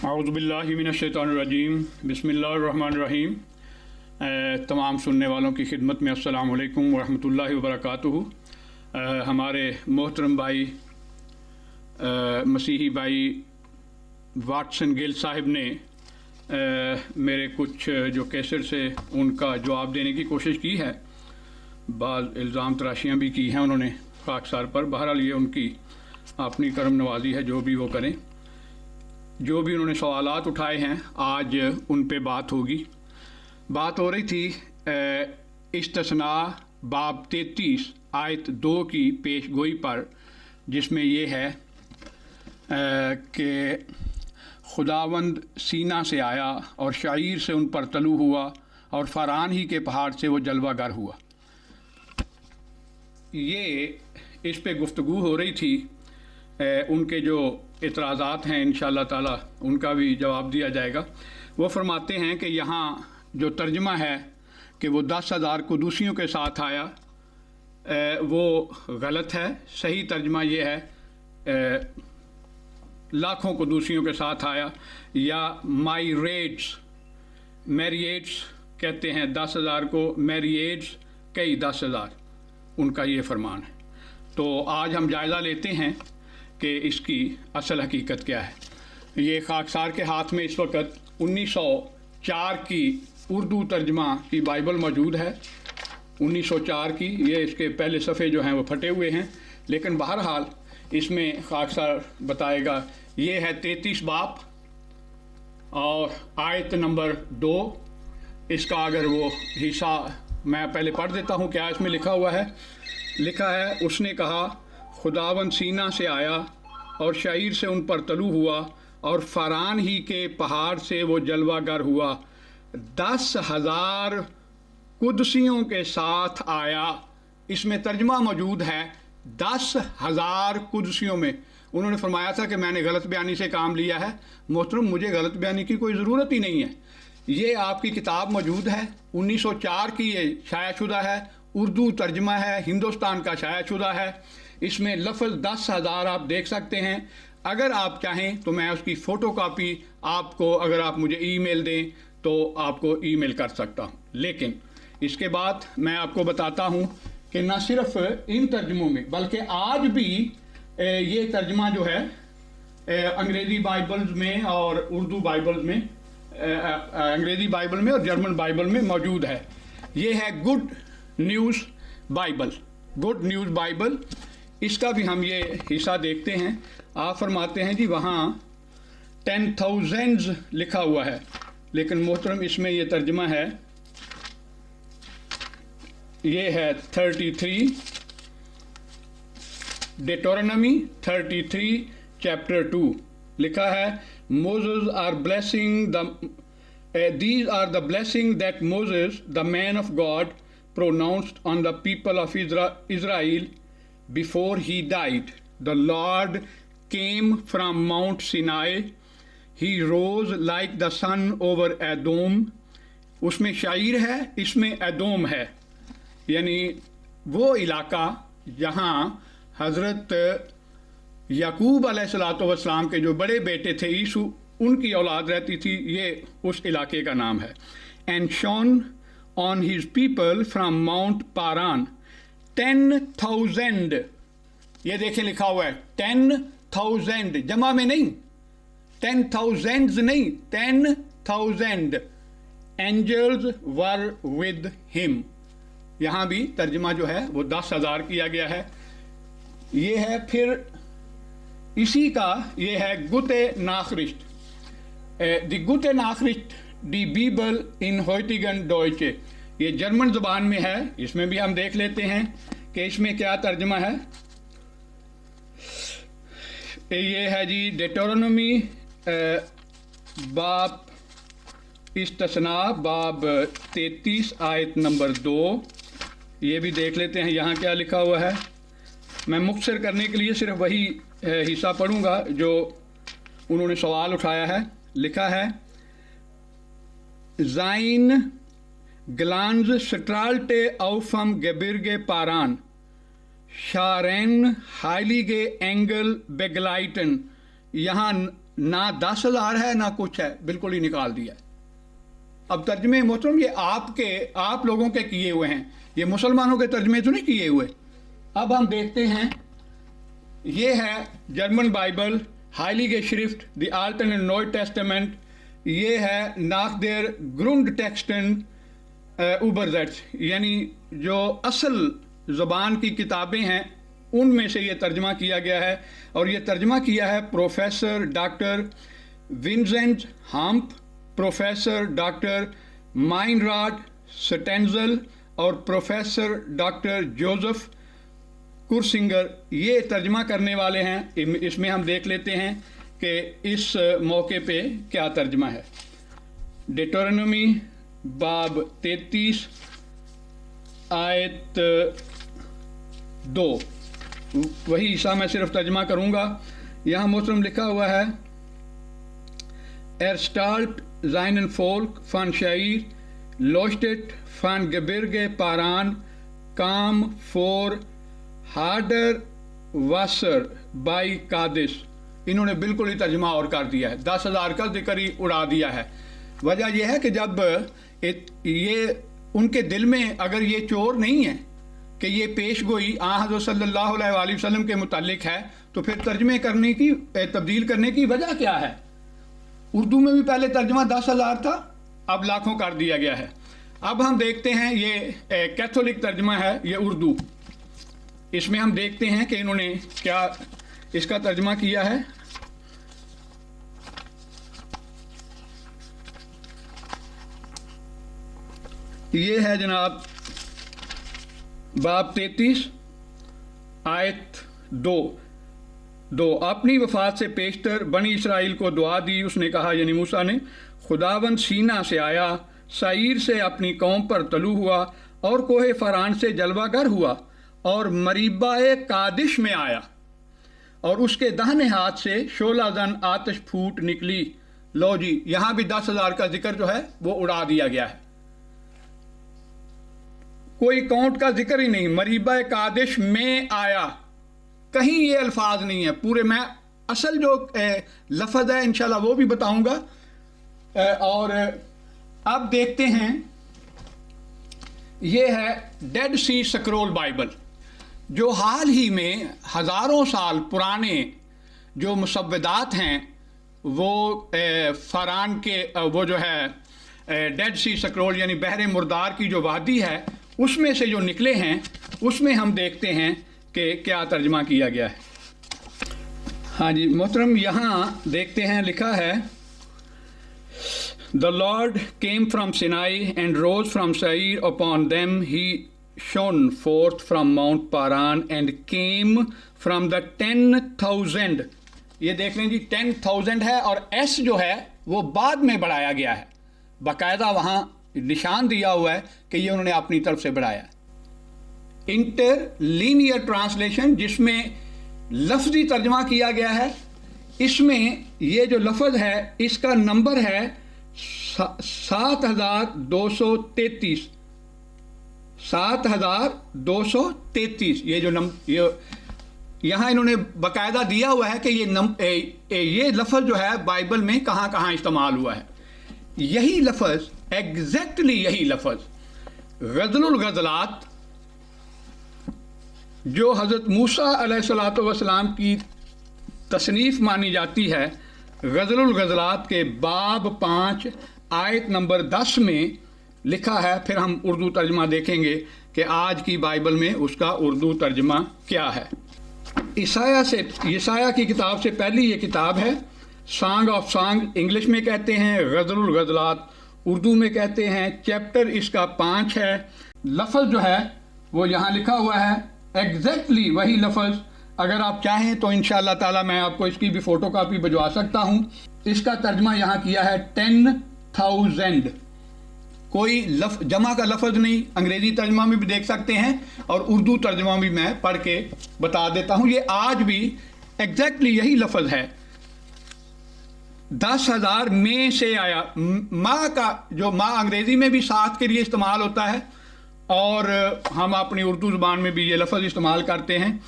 औज़ुबिल्लाहि मिनश्शैतानिर्रजीम बिस्मिल्लाहिर्रहमानिर्रहीम। तमाम सुनने वालों की खिदमत में अस्सलाम वालेकुम वरहमतुल्लाहि वबरकातुहू। हमारे मोहतरम भाई मसीही भाई वाटसन गिल साहिब ने मेरे कुछ जो कैसेट से उनका जवाब देने की कोशिश की है। बाज़ इल्ज़ाम तराशियाँ भी की हैं उन्होंने खाकसार पर। बहरहाल ये उनकी अपनी करम नवाजी है, जो भी वो करें। जो भी उन्होंने सवालात उठाए हैं आज उन पे बात होगी। बात हो रही थी इस्तिस्ना बाब 33 आयत 2 की पेश गोई पर, जिसमें ये है कि खुदावंद सीना से आया और शाईर से उन पर तलू हुआ और फ़रान ही के पहाड़ से वो जलवागर हुआ। ये इस पे गुफ्तगू हो रही थी। उनके जो इतराज़ात हैं इंशाअल्लाह ताला उनका भी जवाब दिया जाएगा। वो फरमाते हैं कि यहाँ जो तर्जमा है कि वो 10,000 कुदूसियों के साथ आया, वो गलत है। सही तर्जमा ये है लाखों कुदूसियों के साथ आया, या मैरिएट्स कहते हैं 10,000 को, मैरिएट्स कई 10,000, उनका ये फरमान है। तो आज हम जायज़ा लेते हैं कि इसकी असल हकीकत क्या है। ये खाकसार के हाथ में इस वक्त 1904 की उर्दू तर्जमा की बाइबल मौजूद है। 1904 की ये इसके पहले सफ़े जो हैं वो फटे हुए हैं, लेकिन बहरहाल इसमें खाकसार बताएगा। ये है 33 बाब और आयत नंबर 2। इसका अगर वो हिस्सा मैं पहले पढ़ देता हूँ क्या इसमें लिखा हुआ है। लिखा है, उसने कहा खुदावंद सीना से आया और शाईर से उन पर तलू हुआ और फ़रान ही के पहाड़ से वो जलवागर हुआ। 10,000 कुदसियों के साथ आया। इसमें तर्जमा मौजूद है 10,000 कुदसियों में। उन्होंने फरमाया था कि मैंने गलत बयानी से काम लिया है। मोहतरम, मुझे गलत बयानी की कोई ज़रूरत ही नहीं है। ये आपकी किताब मौजूद है, 1904 की ये शायाशुदा है, उर्दू तर्जमा है, हिंदुस्तान का शायाशुदा है। इसमें लफ्ज़ 10,000 आप देख सकते हैं। अगर आप चाहें तो मैं उसकी फ़ोटो कापी आपको, अगर आप मुझे ईमेल दें तो आपको ईमेल कर सकता हूं। लेकिन इसके बाद मैं आपको बताता हूं कि न सिर्फ इन तर्जमों में बल्कि आज भी ये तर्जमा जो है अंग्रेज़ी बाइबल्स में और उर्दू बाइबल्स में, अंग्रेज़ी बाइबल में और जर्मन बाइबल में मौजूद है। ये है good news Bible, good news Bible. इसका भी हम ये हिस्सा देखते हैं। आप फरमाते हैं जी वहाँ 10,000 लिखा हुआ है, लेकिन मोहतरम इसमें ये तर्जमा है, ये है 33 डेटोरोनॉमी 33 चैप्टर 2। लिखा है, Moses are blessing these are the blessing that Moses the man of God pronounced on the people of Israel before he died. The Lord came from Mount Sinai. He rose like the sun over Edom. उसमें शायर है, इसमें एदोम है, यानी वो इलाका जहाँ हज़रत याकूब अलैहिस्सलातु वस्सलाम के जो बड़े बेटे थे यीशु, उनकी औलाद रहती थी। ये उस इलाके का नाम है। And shone on his people from Mount Paran 10,000। ये देखें लिखा हुआ है 10,000, जमा में नहीं, 10,000 नहीं, 10,000 angels were with him। यहाँ भी तर्जमा जो है वो 10,000 किया गया है। ये है फिर इसी का, ये है गुते नाखरिस्ट, दी गुते नाखरिस्ट दी बीबल इन होइटिगन डॉइचे। ये जर्मन ज़बान में है। इसमें भी हम देख लेते हैं कि इसमें क्या तर्जमा है। ये है जी डेटोरोनॉमी बाब इस्तिस्ना बाब 33 आयत नंबर 2। ये भी देख लेते हैं यहाँ क्या लिखा हुआ है। मैं मुख्तसर करने के लिए सिर्फ वही हिस्सा पढ़ूंगा जो उन्होंने सवाल उठाया है। लिखा है, ज़ाइन ग्लान्ज स्ट्राल्टे औफम गेबिर्गे पारान शारेन हाइलीगे एंगल बेगलाइटन। यहाँ ना 10,000 है ना कुछ है, बिल्कुल ही निकाल दिया। अब तर्जमे मोहतरम ये आप लोगों के किए हुए हैं, ये मुसलमानों के तर्जमे तो नहीं किए हुए। अब हम देखते हैं, ये है जर्मन बाइबल, हाइलिगे श्रिफ्ट, द आल्टन एंड नोय टेस्टामेंट, ये है नाख देर ग्रुंड टेक्स्टन उबरजेट्स, यानी जो असल ज़बान की किताबें हैं उनमें से ये तर्जमा किया गया है। और ये तर्जमा किया है professor doctor Vincent Hamp, professor doctor Meinrad Stenzel और प्रोफेसर डॉक्टर जोसेफ कुरसिंगर, ये तर्जमा करने वाले हैं। इसमें हम देख लेते हैं कि इस मौके पे क्या तर्जमा है। डेटरोनोमी बाब 33 आयत 2, वही ईसा मैं सिर्फ तर्जमा करूँगा। यहाँ मोहतरम लिखा हुआ है, एरस्टाल्ट ज़ाइनन फोल्क फ़ान शायर लोस्टेट फ़ान gebirge पारान काम फोर हार्डर वासर बाई कादिस। इन्होंने बिल्कुल ही तर्जमा और कर दिया है, 10,000 का जिक्र ही उड़ा दिया है। वजह यह है कि जब ये उनके दिल में अगर ये चोर नहीं है कि ये पेश गोई हज़रत सल्लल्लाहु अलैहि वसल्लम के मुतालिक है, तो फिर तर्जमे करने की, तब्दील करने की वजह क्या है। उर्दू में भी पहले तर्जमा 10,000 था, अब लाखों कर दिया गया है। अब हम देखते हैं, ये कैथोलिक तर्जमा है, ये उर्दू। इसमें हम देखते हैं कि इन्होंने क्या इसका तर्जमा किया है। ये है जनाब बाब 33 आयत 2। अपनी वफात से पेशतर बनी इसराइल को दुआ दी। उसने कहा, यानी मूसा ने, खुदावंद सीना से आया, साइर से अपनी कौम पर तलू हुआ और कोहे फरान से जलवागर हुआ और मरीबाए कादिश में आया और उसके दाहिने हाथ से शोला जन आतिश फूट निकली। लो जी, यहां भी 10,000 का जिक्र जो है वो उड़ा दिया गया है, कोई काउंट का जिक्र ही नहीं। मरीबाए कादिश में आया, कहीं ये अल्फाज नहीं है पूरे। मैं असल जो लफ्ज़ है इंशाल्लाह वो भी बताऊंगा। और अब देखते हैं, ये है डेड सी स्क्रॉल बाइबल, जो हाल ही में हज़ारों साल पुराने जो मुसव्वदात हैं वो फ़रान के वो जो है डेड सी स्क्रॉल यानी बहरे मुर्दार की जो वादी है उसमें से जो निकले हैं, उसमें हम देखते हैं कि क्या तर्जमा किया गया है। हाँ जी मोहतरम, यहाँ देखते हैं, लिखा है, the Lord came from Sinai and rose from Seir upon them, he shone forth from Mount Paran and came from the 10,000। ये देख लें जी, 10,000 है और एस जो है वो बाद में बढ़ाया गया है, बाकायदा वहाँ निशान दिया हुआ है कि ये उन्होंने अपनी तरफ से बढ़ाया। इंटरलीनियर ट्रांसलेशन, जिसमें लफ्जी तर्जमा किया गया है, इसमें ये जो लफ्ज़ है इसका नंबर है 7,233। 7,233 ये जो यहाँ इन्होंने बाकायदा दिया हुआ है कि ये लफ्ज़ जो है बाइबल में कहाँ कहाँ इस्तेमाल हुआ है। यही लफ्ज़, एग्जैक्टली यही लफ्ज़ ग़ज़लुल ग़ज़लात, जो हज़रत मूसा अलैहिस्सलातु वस्सलाम की तसनीफ़ मानी जाती है, ग़ज़लुल ग़ज़लात के बाब 5 आयत नंबर 10 में लिखा है। फिर हम उर्दू तर्जमा देखेंगे कि आज की बाइबल में उसका उर्दू तर्जमा क्या है। ईसाया की किताब से पहली ये किताब है, सॉन्ग ऑफ सॉन्ग इंग्लिश में कहते हैं, ग़ज़लुल ग़ज़लात उर्दू में कहते हैं। चैप्टर इसका 5 है। लफ्ज़ जो है वो यहाँ लिखा हुआ है, एग्जैक्टली वही लफ्ज़। अगर आप चाहें तो इंशाअल्लाह ताला मैं आपको इसकी भी फ़ोटो कापी भिजवा सकता हूँ। इसका तर्जमा यहाँ किया है 10,000, कोई जमा का लफ्ज़ नहीं। अंग्रेज़ी तर्जमा में भी देख सकते हैं और उर्दू तर्जमा भी मैं पढ़ के बता देता हूँ। ये आज भी एग्जैक्टली यही लफ्ज़ है। 10,000 में से आया। माँ का जो माँ अंग्रेज़ी में भी साथ के लिए इस्तेमाल होता है और हम अपनी उर्दू ज़ुबान में भी ये लफ्ज़ इस्तेमाल करते हैं।